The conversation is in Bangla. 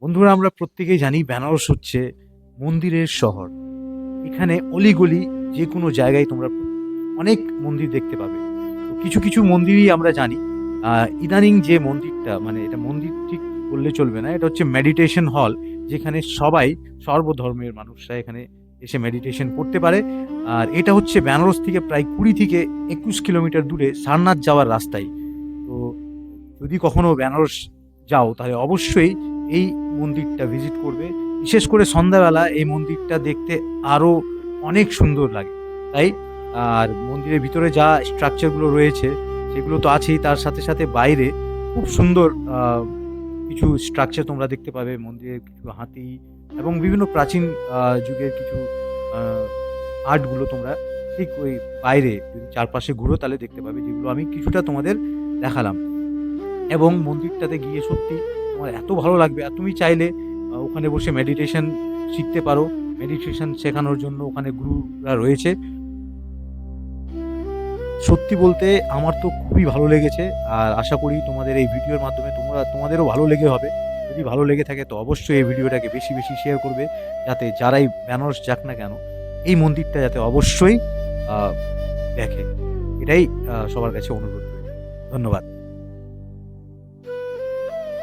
বন্ধুরা, আমরা প্রত্যেকেই জানি বেনারস হচ্ছে মন্দিরের শহর। এখানে অলিগলি যে কোনো জায়গায় তোমরা অনেক মন্দির দেখতে পাবে। তো কিছু, কিছু মন্দিরই আমরা জানি। আ ইদানিং যে মন্দিরটা, মানে এটা মন্দির ঠিক বললে চলবে না। এটা হচ্ছে মেডিটেশন হল, যেখানে সবাই সর্বধর্মের মানুষরা এখানে এসে মেডিটেশন করতে পারে। আর এটা হচ্ছে বেনারস থেকে প্রায় ২০ থেকে ২১ কিলোমিটার দূরে সারনাথ যাওয়ার রাস্তায়। তো যদি কখনো বেনারস যাও তাহলে অবশ্যই এই মন্দিরটা ভিজিট করবে। বিশেষ করে সন্ধ্যাবেলা এই মন্দিরটা দেখতে আরো অনেক সুন্দর লাগে। তাই আর মন্দিরের ভিতরে যা স্ট্রাকচার গুলো রয়েছে সেগুলো তো আছেই। তার সাথে, সাথে বাইরে খুব সুন্দর কিছু স্ট্রাকচার তোমরা দেখতে পাবে। মন্দিরের কিছু হাতি এবং বিভিন্ন প্রাচীন যুগের কিছু আ আর্ট গুলো তোমরা ঠিক ওই বাইরে যদি চারপাশে ঘুরো তাহলে দেখতে পাবে, যেগুলো আমি কিছুটা তোমাদের দেখালাম। এবং মন্দিরটাতে গিয়ে সত্যি তোমার এত ভালো লাগবে। আর তুমি চাইলে ওখানে বসে মেডিটেশন শিখতে পারো। মেডিটেশন শেখানোর জন্য ওখানে গুরুরা রয়েছে। সত্যি বলতে আমার তো খুবই ভালো লেগেছে। আর আশা করি তোমাদের এই ভিডিওর মাধ্যমে তোমাদেরও ভালো লেগে হবে। যদি ভালো লেগে থাকে তো অবশ্যই এই ভিডিওটাকে বেশি, বেশি শেয়ার করবে। যাতে যারাই বেনারস যাক না কেন, এই মন্দিরটা যাতে অবশ্যই আ দেখে। এটাই সবার কাছে অনুরোধ রইলো। ধন্যবাদ।